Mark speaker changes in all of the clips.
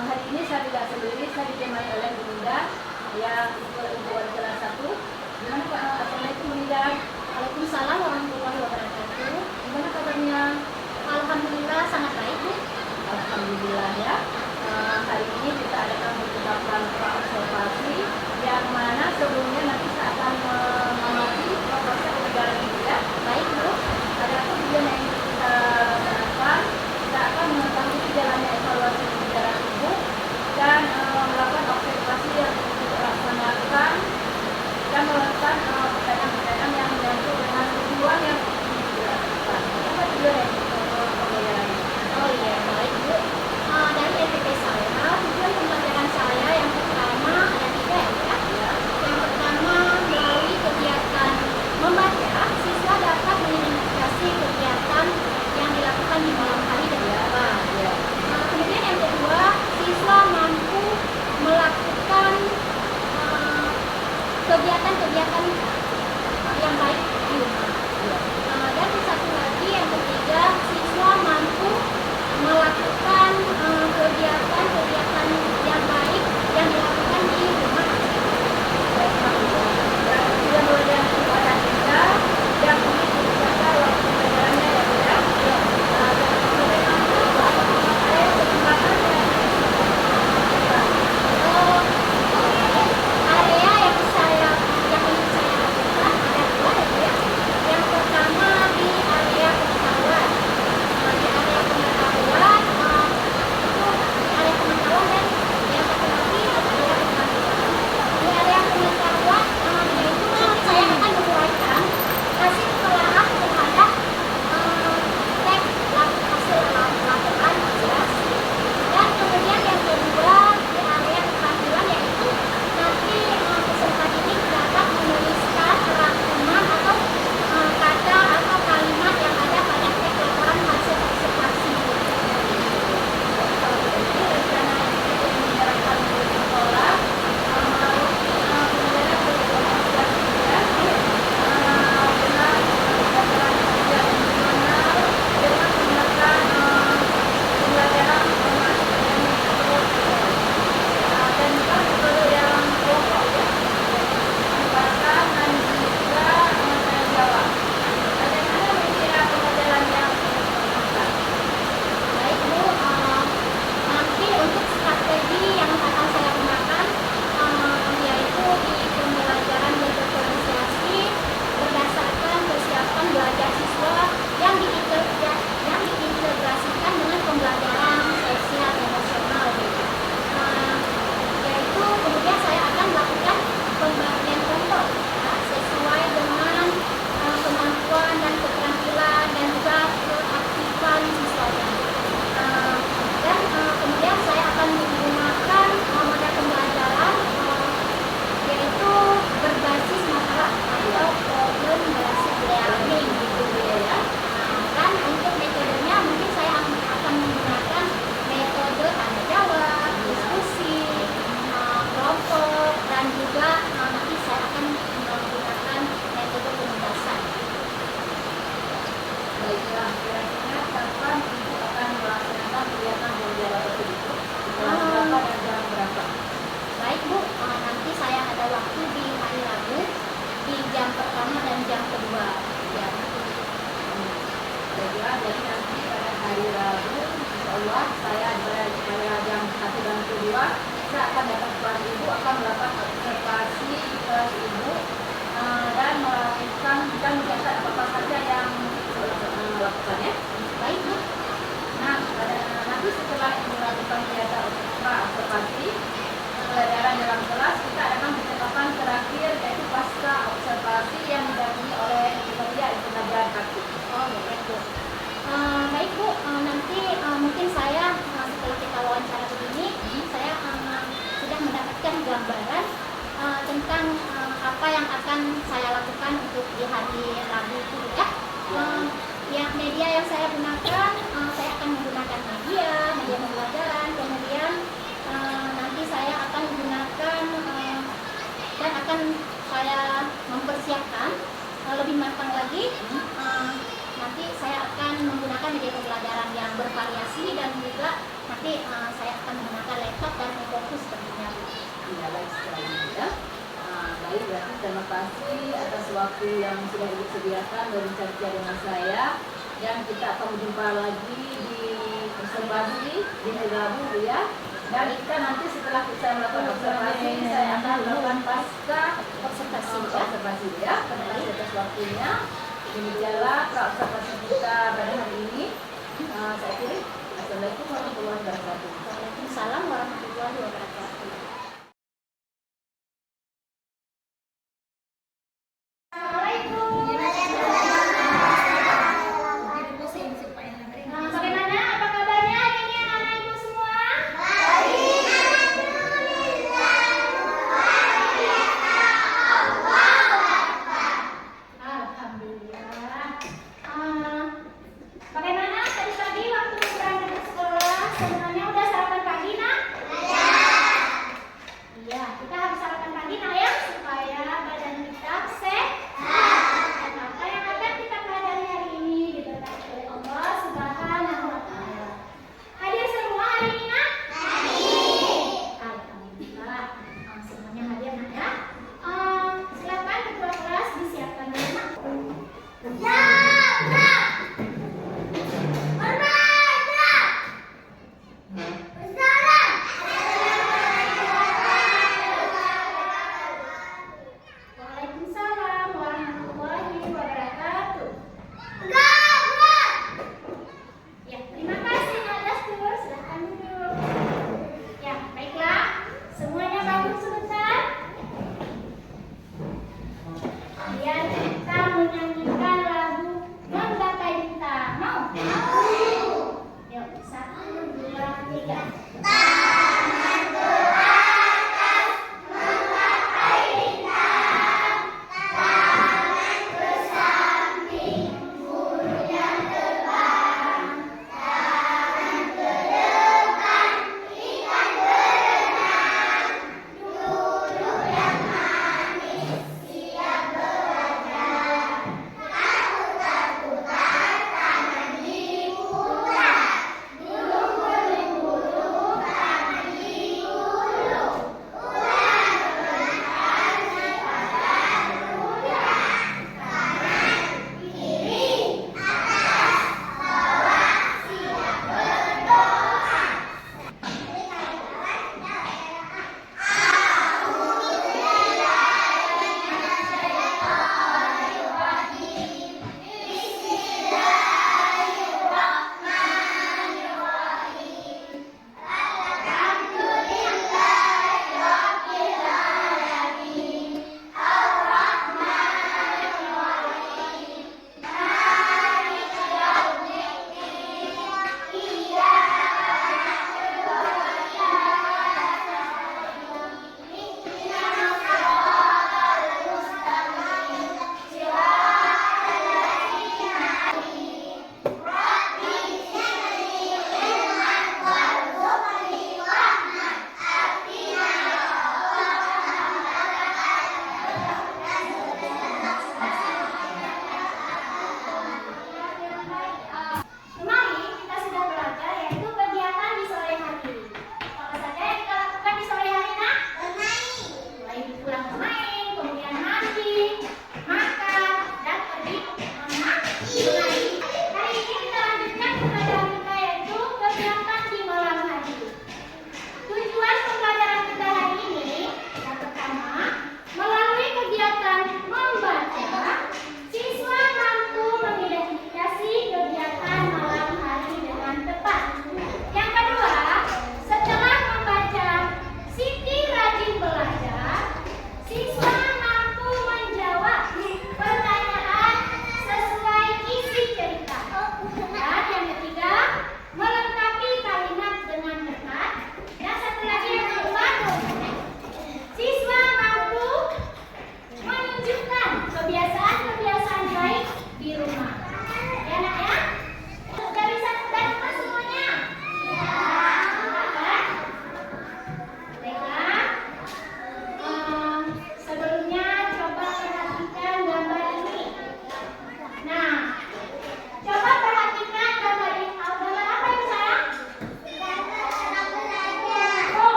Speaker 1: Hari ini saya tidak sendiri, saya ditemani oleh Bu Nida yang untuk wali kelas 1. Gimana Pak? Assalamualaikum Bu Nida.
Speaker 2: Waalaikumsalam warahmatullahi wabarakatuh.
Speaker 1: Gimana kabarnya?
Speaker 2: Alhamdulillah sangat baik, Bu.
Speaker 1: Alhamdulillah ya. Hari ini kita adakan menetapkan observasi yang mana sebelumnya nanti saya akan mengamati proses pengajaran itu ya.
Speaker 2: Baik, Bu.
Speaker 1: Pada tujuan yang kita lakukan, kita akan mengetahui jalannya evaluasi pengajaran ibu dan melakukan observasi yang kita laksanakan dan melakukan pertanyaan-pertanyaan yang menyangkut dengan tujuan yang dilakukan. Apa tujuan yang pembelajarannya?
Speaker 2: Oh iya, baik, Bu. Dari SPP saya, tujuan pembelajaran saya yang pertama ada 3 ya. Yang pertama, melalui kegiatan membaca, siswa dapat mengidentifikasi kegiatan yang dilakukan di malam hari dan di awal. Kemudian yang kedua, siswa mampu melakukan kegiatan-kegiatan yang baik di rumah. Dan satu lagi yang ketiga, siswa mampu melakukan kegiatan-kegiatan yang baik yang dilakukan di rumah.
Speaker 1: Dan sudah belajar kepada kita yang mungkin dijaga waktu pelajarannya ya Bu ya.
Speaker 2: Area yang ingin saya lakukan ada 2 ya. Yang pertama di area pengetahuan. Di area pengetahuan itu area pengetahuan dan yang satu lagi area pengetahuan. Di area pengetahuan yaitu saya akan menguraikan hasil telaah terhadap teks hasil laporan hasil. Dan kemudian yang kedua di area keterampilan yaitu nanti peserta didik dapat menuliskan rangkuman atau kata atau kalimat yang ada pada teks laporan hasil observasi.
Speaker 1: Jadi rencana itu menjalankan di sekolah melalui pembelajaran berkomunikasi ya. Dengan pembelajaran yang dimensional dengan menggunakan pembelajaran dan juga metode yang kelompok ya. Menyebarkan dan juga tanya jawab. Bagaimana media pembelajaran yang diperlukan?
Speaker 2: Baik, Bu, nanti untuk strategi yang akan saya gunakan yaitu di pembelajaran berdiferensiasi berdasarkan kesiapan belajar siswa yang diintegrasikan dengan pembelajaran sosial emosional. Yaitu kemudian saya akan melakukan pembagian kelompok sesuai dengan kemampuan dan keterampilan dan juga keaktifan siswanya. Dan kemudian saya akan menggunakan model pembelajaran yaitu berbasis masalah atau problem based learning gitu ya. Dan untuk metodenya mungkin saya akan menggunakan metode tanya jawab, diskusi, kelompok, dan juga nanti saya akan menggunakan metode penugasan.
Speaker 1: Baiklah, kira-kira kapan ibu akan melaksanakan kegiatan belajar tersebut? Kelas berapa dan jam berapa?
Speaker 2: Baik, Bu, nanti saya ada waktu di hari Rabu di jam pertama dan jam kedua. Ya.
Speaker 1: Baiklah, jadi nanti pada hari Rabu, insya Allah saya pada jam 1 dan kedua saya akan datang ke kelas ibu, akan melakukan observasi di kelas ibu dan melakukan dan mencatat apa saja yang melakukan ya.
Speaker 2: Baik, Bu.
Speaker 1: Nah, nanti setelah melakukan kegiatan observasi pembelajaran dalam kelas, kita akan menetapkan terakhir yaitu pasca observasi yang didampingi oleh pekerja pengajaran aktif.
Speaker 2: Oh, baik, Bu. Baik, Bu. Nanti mungkin saya setelah kita wawancara begini, saya sudah mendapatkan gambaran tentang apa yang akan saya lakukan untuk di hari Rabu itu ya. Ya, media yang saya gunakan, saya akan menggunakan media pembelajaran, kemudian nanti saya akan menggunakan dan akan saya mempersiapkan lebih matang lagi. Nanti saya akan menggunakan media pembelajaran yang bervariasi dan juga nanti saya akan menggunakan
Speaker 1: berterima kasih atas waktu yang sudah Ibu sediakan dan berbincang dengan saya. Yang kita akan berjumpa lagi di observasi di hari Rabu ya. Dan kita nanti setelah kita melakukan observasi, saya akan melakukan pasca observasi ya. Terima kasih atas waktunya. Demikianlah observasi kita pada hari ini. Saya kira Assalamualaikum warahmatullahi wabarakatuh.
Speaker 2: Waalaikumsalam warahmatullahi wabarakatuh. Bagaimana? Apa kabarnya hari ini anak-anak ibu semua? Alhamdulillah. Bagaimana tadi pagi waktu berangkat ke sekolah? Sebenarnya udah sarapan pagi, nak?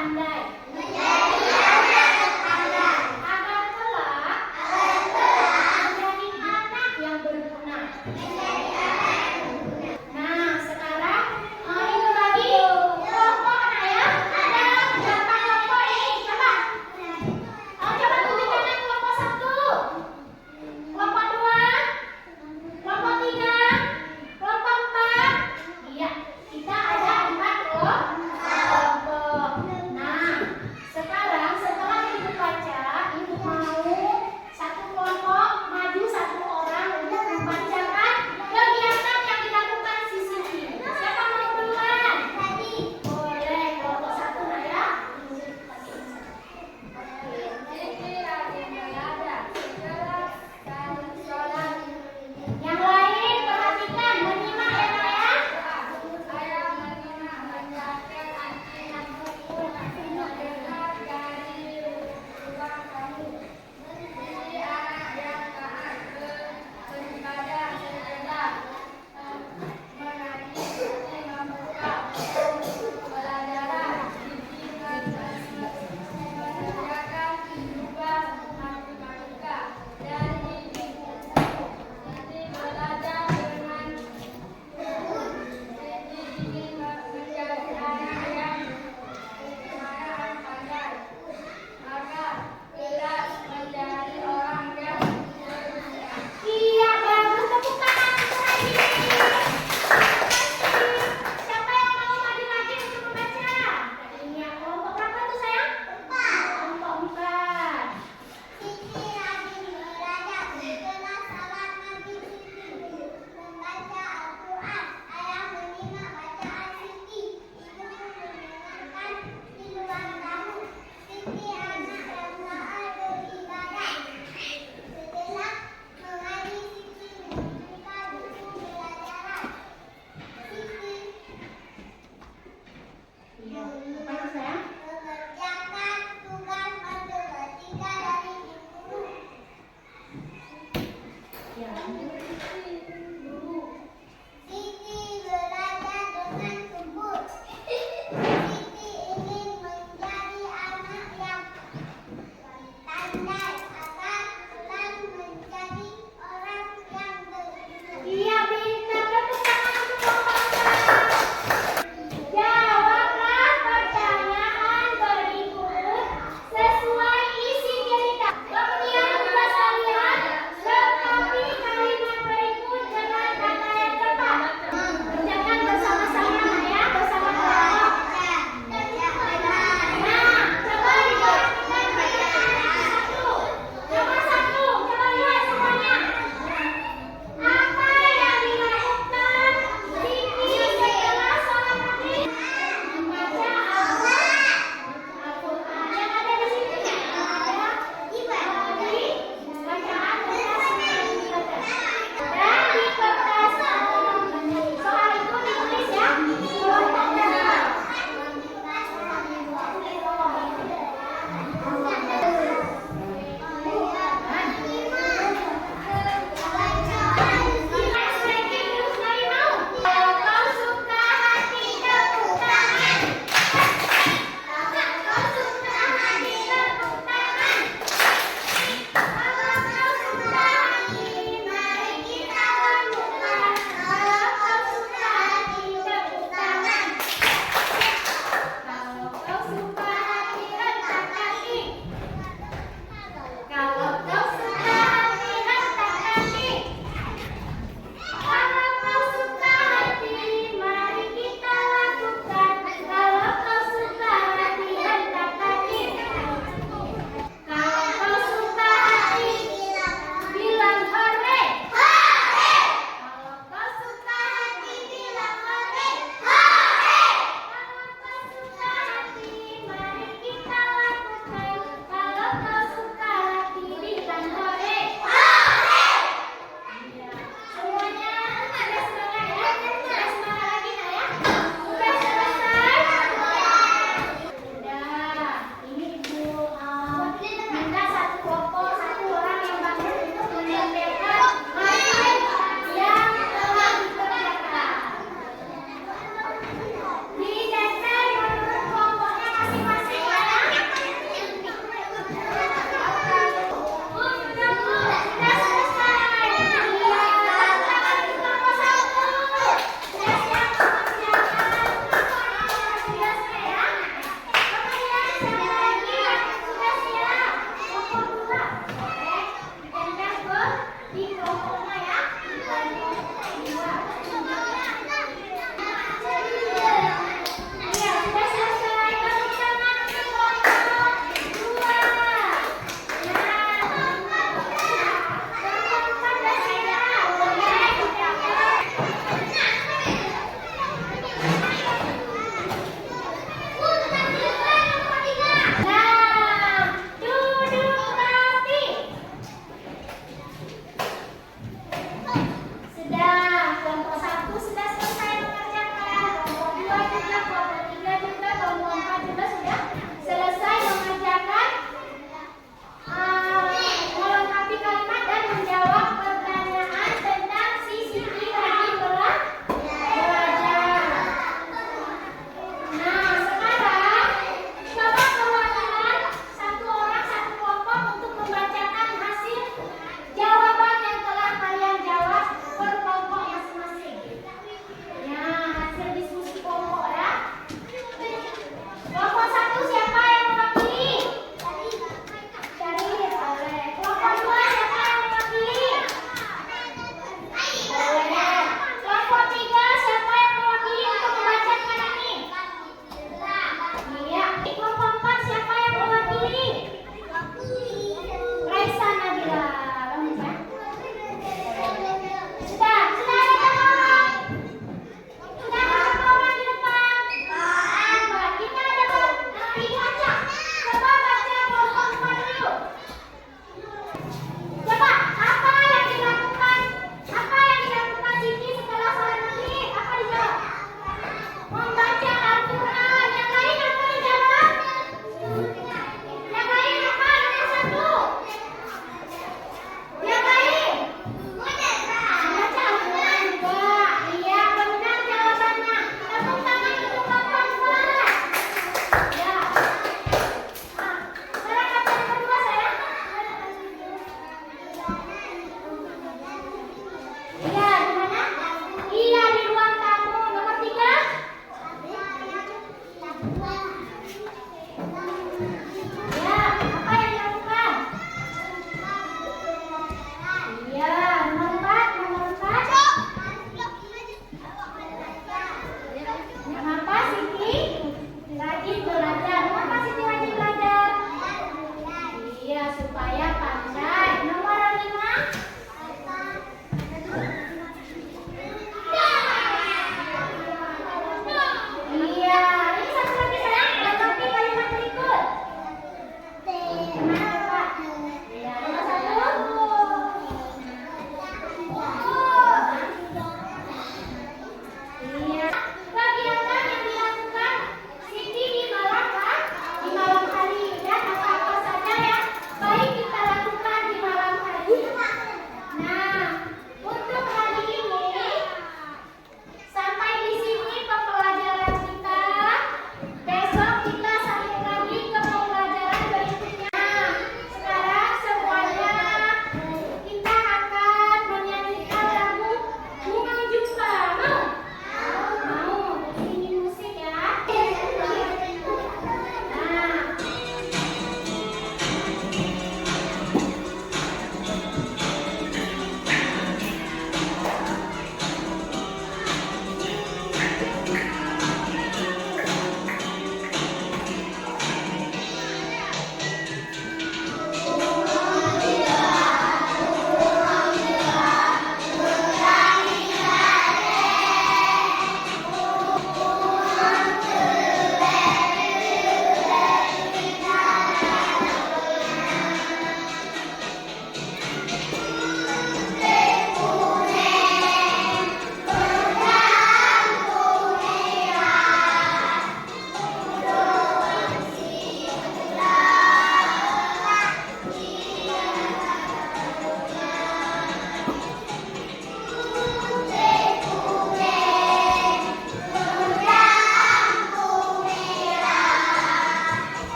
Speaker 2: pandai. Agar kelak menjadi anak yang berguna. Nah, sekarang itu bagi kelompok anak ya. Ada berapa kelompok ini? Coba. Coba tunjukkan yang kelompok 1, kelompok 2, kelompok 3, kelompok 4. Iya, kita ada 4 kelompok. Nah, sekarang setelah ibu baca, ibu mau satu kelompok maju 1 orang untuk membacakan kegiatan yang dilakukan si Siti. Siapa mau duluan? Boleh, kelompok 1 nah ya. Yang lain perhatikan, menyimak ya Nak ya. Iya, bagus, tepuk tangan untuk Aini. Siapa yang mau maju lagi untuk membaca? Ini ya, kelompok berapa tuh sayang? Kelompok 4.
Speaker 3: Siti rajin belajar di kelas salat Nabi Siti membaca Al-Quran. Ayah menyimak bacaan Siti. Ibu mendengarkan tiluan kamu. Siti anak yang taat beribadah. Setelah mengaji Siti membuka buku pelajaran. Siti
Speaker 2: Iya, mana sayang?
Speaker 3: mengerjakan tugas matematika dari guru.
Speaker 2: Iya.
Speaker 3: Siti belajar dengan subur. Siti ingin menjadi anak yang pandai agar kelak menjadi orang yang berguna.
Speaker 2: Iya, pintar. Tepuk tangan untuk kelompok 4. Jawablah pertanyaan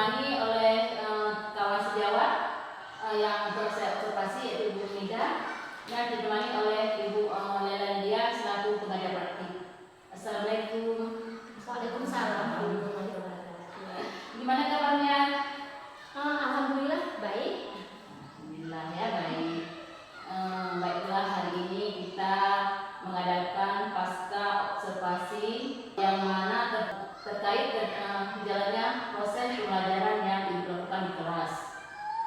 Speaker 4: ditemani oleh kawan sejawat yang terus saya observasi, yaitu Ibu Nida, dan ditemani oleh Ibu Lelandia selaku pengajar praktik. Assalamualaikum.
Speaker 2: Waalaikumsalam warahmatullahi wabarakatuh.
Speaker 4: Gimana kabarnya?
Speaker 2: Alhamdulillah baik.
Speaker 4: Alhamdulillah ya baik. Baiklah, hari ini kita mengadakan pasca observasi yang mana terkait dengan jalannya proses pembelajaran yang dilakukan di kelas.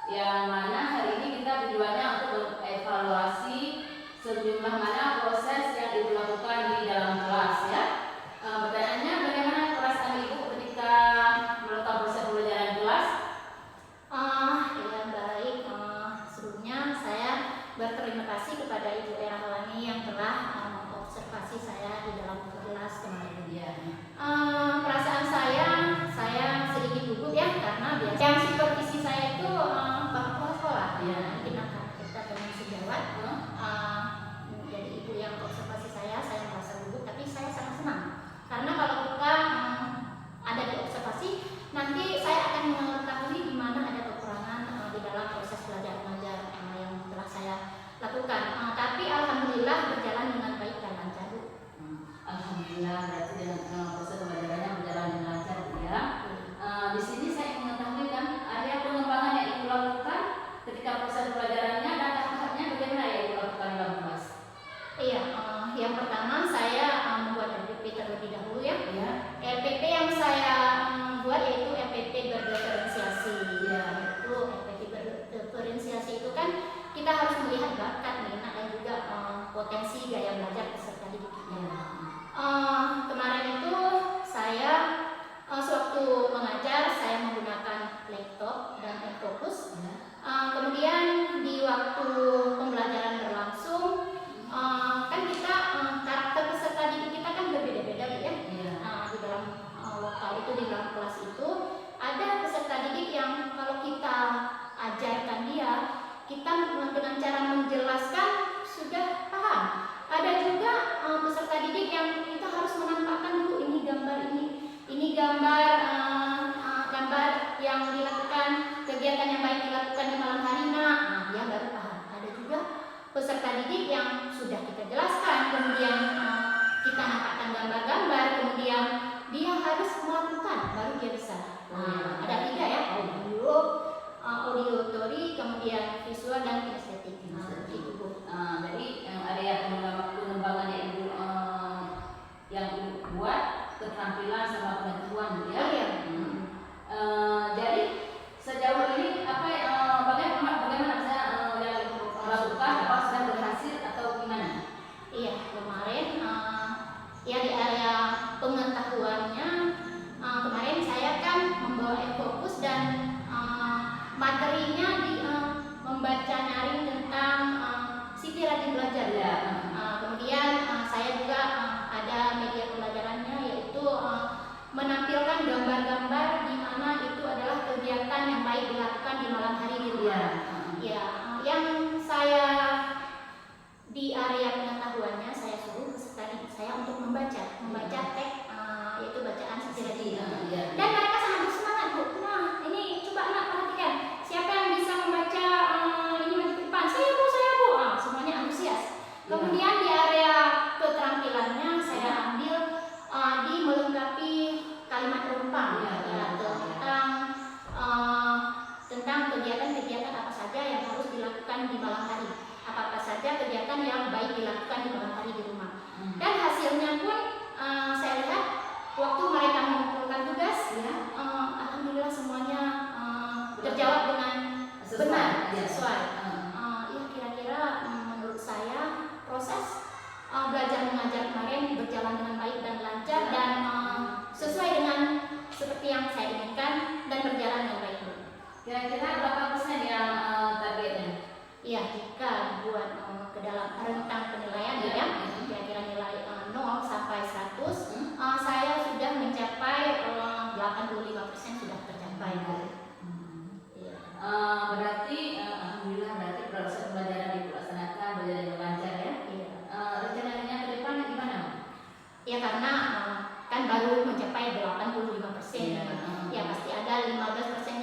Speaker 4: Yang mana hari ini kita tujuannya untuk mengevaluasi sejumlah mana proses yang dilakukan di dalam kelas ya. Pertanyaannya, bagaimana perasaan Ibu ketika melakukan proses pembelajaran di kelas?
Speaker 2: Ya baik. Sebelumnya saya berterima kasih kepada Ibu Erahwani yang telah mengobservasi saya di dalam kelas kemarin.
Speaker 4: Ya.
Speaker 2: Perasaan saya sedikit gugup ya, karena biasa yang supervisi saya itu kepala sekolah.
Speaker 4: Ya.
Speaker 2: Mungkin akan kita dengan sejawat. Jadi ibu yang observasi saya merasa gugup, tapi saya sangat senang karena kalau kita ada di observasi, nanti saya akan mengetahui di mana ada kekurangan di dalam proses belajar mengajar yang telah saya lakukan. Tapi alhamdulillah berjalan dengan baik dan lancar, Bu.
Speaker 4: Alhamdulillah, berarti dengan proses pembelajarannya berjalan dengan lancar ya. Di sini saya ingin mengetahui kan ada pengembangan yang Ibu lakukan ketika proses pembelajarannya dan tahap-tahapnya bagaimana yang Ibu lakukan dalam kelas?
Speaker 2: Iya, yang pertama saya membuat LPP terlebih dahulu ya.
Speaker 4: Ya.
Speaker 2: LPP yang saya buat yaitu LPP berdiferensiasi.
Speaker 4: Ya.
Speaker 2: Itu LPP berdiferensiasi itu kan kita harus melihat bakat, minat dan juga potensi gaya belajar peserta didik kita.
Speaker 4: Ya.
Speaker 2: Kemarin itu saya sewaktu mengajar saya menggunakan laptop dan e-fokus.
Speaker 4: Ya.
Speaker 2: Kemudian di waktu pembelajaran berlangsung, kan kita karakter peserta didik kita kan berbeda-beda ya.
Speaker 4: Ya.
Speaker 2: Di dalam lokal itu, di dalam kelas itu ada peserta didik yang kalau kita ajarkan dia, kita dengan cara menjelaskan sudah paham. Ada juga peserta didik yang kita harus menampakkan dulu ini gambar ini gambar gambar yang dilakukan, kegiatan yang baik dilakukan di malam hari, dia baru paham. Ada juga peserta didik yang sudah kita jelaskan, kemudian kita nampakkan gambar-gambar, kemudian dia harus melakukan baru dia bisa. Ada 3 ya, auditory, kemudian visual dan kinestetik. Itu Bu.
Speaker 4: Jadi ada yang pengembangan yang Ibu yang Ibu buat, keterampilan sama pengetahuan ya.
Speaker 2: Iya.
Speaker 4: Jadi sejauh ini bagaimana saya yang Ibu lakukan, apa sudah berhasil atau gimana?
Speaker 2: Iya, kemarin ya di area pengetahuannya, kemarin saya kan membawa e-fokus dan materinya di membaca nyaring tentang Siti Rajin Belajar ya. Kemudian saya juga ada media pembelajarannya, yaitu menampilkan gambar-gambar di mana itu adalah kegiatan yang baik dilakukan di malam hari di rumah. Ya, yang saya di area pengetahuannya saya suruh peserta didik saya untuk membaca teks, yaitu bacaan Siti Rajin Belajar. Dan mereka sangat bersemangat, Bu. Nah, ini coba anak perhatikan, siapa yang bisa membaca ini maju ke depan? Saya Bu. Semuanya antusias. Kemudian di area keterampilannya saya ambil di melengkapi kalimat penumpang tentang kegiatan-kegiatan apa saja yang harus dilakukan di malam hari, apa saja kegiatan yang baik dilakukan di malam hari di rumah. Dan hasilnya pun saya lihat waktu mereka mengumpulkan tugas ya, alhamdulillah semuanya terjawab dengan benar, sesuai. Ya, kira-kira menurut saya proses belajar mengajar kemarin berjalan dengan baik dan lancar dan sesuai dengan seperti yang saya inginkan dan berjalan dengan baik.
Speaker 4: Kira-kira berapa persen yang targetnya?
Speaker 2: Iya, jika dibuat ke dalam rentang penilaian ya, kira-kira nilai 0 sampai 100, saya sudah mencapai 85% sudah tercapai.
Speaker 4: Berarti alhamdulillah, berarti proses pembelajaran dilaksanakan berjalan dengan lancar ya. Rencananya ke depan gimana?
Speaker 2: Ya, karena kan baru mencapai 85%. Ya pasti ada 15%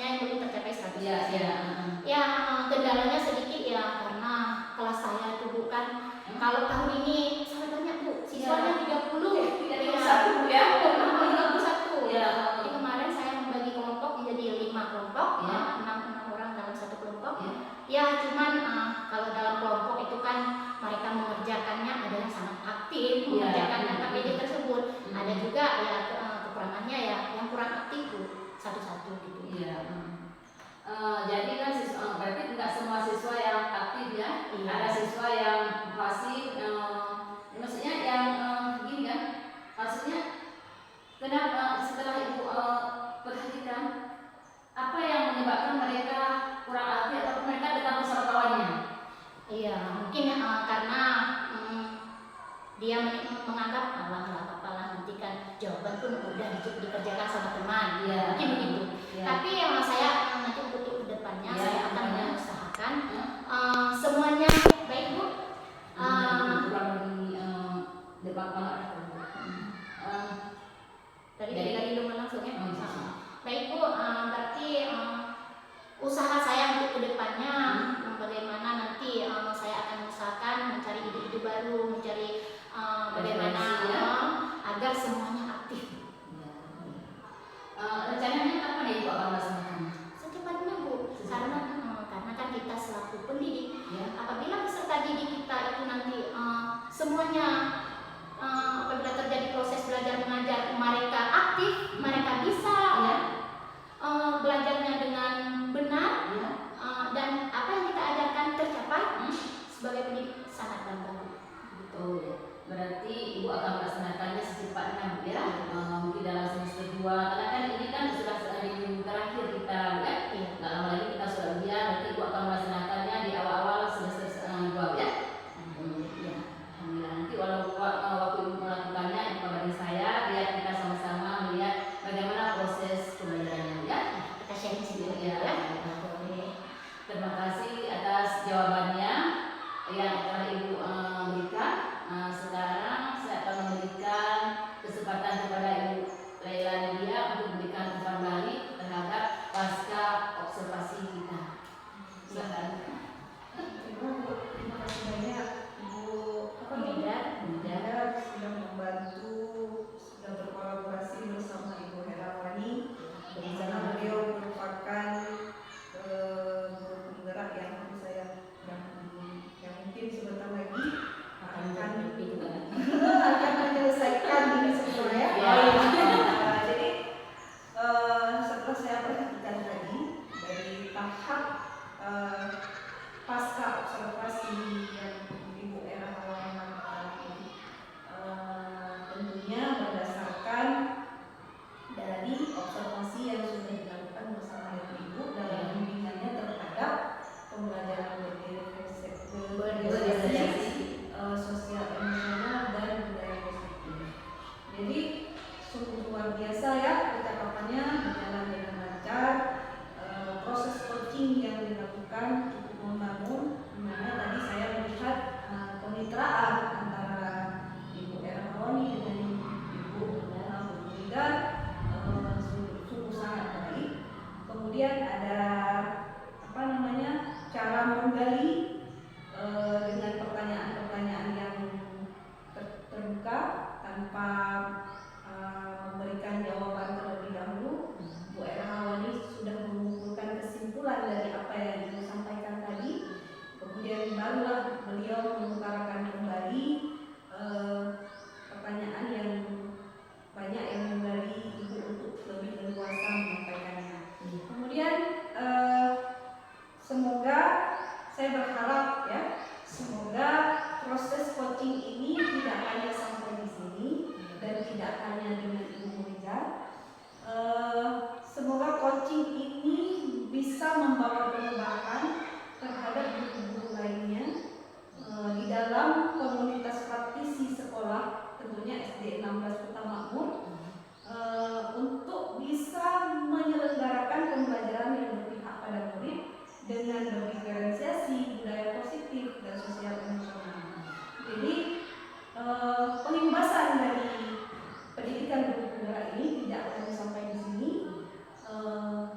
Speaker 2: mudah dikerjakan sama teman,
Speaker 4: Iya.
Speaker 2: mungkin begitu.
Speaker 4: Iya.
Speaker 2: Tapi saya nanti untuk kedepannya
Speaker 4: Iya,
Speaker 2: saya akan
Speaker 4: semuanya.
Speaker 2: mengusahakan semuanya baik Bu.
Speaker 4: kurang lebih depan banget.
Speaker 2: Dari rumah langsung ya.
Speaker 4: Oh, iya.
Speaker 2: Baik Bu, berarti usaha saya untuk kedepannya bagaimana nanti saya akan usahakan mencari ide-ide baru, mencari bagaimana
Speaker 4: Referensi, ya.
Speaker 2: agar semuanya aktif.
Speaker 4: Rencananya kapan ya Ibu akan melaksanakan?
Speaker 2: Secepatnya Bu, karena kan kita selaku pendidik,
Speaker 4: Ya.
Speaker 2: apabila peserta didik kita itu nanti semuanya apabila terjadi proses belajar mengajar mereka aktif, mereka bisa
Speaker 4: Ya.
Speaker 2: belajarnya dengan benar,
Speaker 4: Ya.
Speaker 2: dan apa yang kita ajarkan tercapai, sebagai pendidik sangat bangga.
Speaker 4: Oh ya. Berarti Ibu akan melaksanakannya secepatnya Bu, ya. Mungkin dalam semester 2 karena kan ini kan sudah di minggu terakhir kita Bu, ya.
Speaker 2: Iya.
Speaker 4: Nggak lama lagi kita sudah ujian, berarti Ibu akan melaksanakannya di awal-awal semester 2 ya. Ya. Alhamdulillah. Nanti waktu Ibu melakukannya Ibu kabarin saya biar kita sama-sama melihat bagaimana proses pembelajarannya Bu, ya.
Speaker 2: Kita sharing sedikit
Speaker 4: Ya.
Speaker 2: ya.
Speaker 4: Terima kasih atas jawabannya yang telah Ibu berikan. Sekarang saya akan memberikan kesempatan kepada Ibu Laila Nadia untuk memberikan umpan balik terhadap pasca observasi kita. Silakan.
Speaker 5: Terima kasih banyak Ibu
Speaker 2: Nidar.
Speaker 5: Nidar sudah membantu, sudah berkolaborasi bersama Ibu Herawani. Di sana beliau merupakan guru penggerak yang mungkin sebentar lagi akan menyelesaikan ini semua ya.
Speaker 4: Ya.
Speaker 5: Jadi setelah saya perhatikan tadi dari tahap pasca observasi yang Ibu Herawani lakukan, tentunya berdasarkan dari observasi yang sudah dilakukan bersama Ibu dalam bimbingannya terhadap pembelajaran berorientasi sosial emosional dan budaya positif. Jadi sungguh luar biasa ya percakapannya berjalan dengan lancar. Proses coaching yang dilakukan cukup membangun, dimana tadi saya melihat kemitraan antara Ibu Herawani dengan Ibu Nidar sungguh sangat baik. Kemudian ada cara menggali dengan pertanyaan-pertanyaan yang terbuka tanpa memberikan jawaban terlebih dahulu. Bu Herawani sudah mengumpulkan kesimpulan dari apa yang Ibu sampaikan tadi. Kemudian barulah beliau mengutarakan kembali pertanyaan yang banyak yang menggali Ibu untuk lebih leluasa menyampaikannya. Kemudian semoga saya berharap ya, semoga proses coaching ini tidak hanya sampai di sini dan tidak hanya dengan Ibu Nidar. Semoga coaching ini bisa membawa perubahan terhadap guru-guru lainnya di dalam komunitas praktisi sekolah, tentunya SD 16 Kota Makmur, untuk bisa menyelenggarakan pembelajaran yang berpihak pada murid dengan berdiferensiasi budaya positif dan sosial emosional. Jadi penimbasan dari pendidikan guru penggerak ini tidak hanya sampai di sini.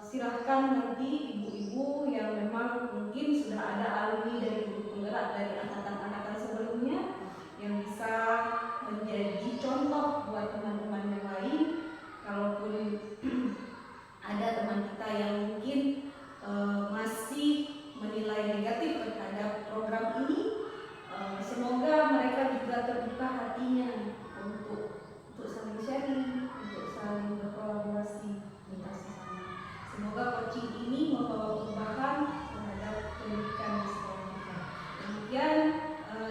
Speaker 5: Silahkan nanti ibu-ibu yang memang mungkin sudah ada alumni dari guru penggerak dari angkatan-angkatan sebelumnya yang bisa menjadi contoh buat teman-teman yang lain. Kalaupun ada teman kita yang mungkin masih menilai negatif terhadap program ini, semoga mereka juga terbuka hatinya untuk saling sharing, untuk saling berkolaborasi lintas sesama. Semoga coaching ini membawa perubahan terhadap pendidikan di sekolah kita. Demikian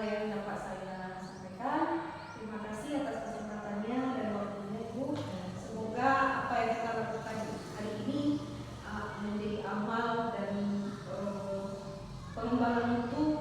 Speaker 5: yang dapat saya sampaikan. Terima kasih atas kesempatannya dan waktunya Bu. Semoga apa yang kita lakukan hari ini menjadi amal dan pengembangan untuk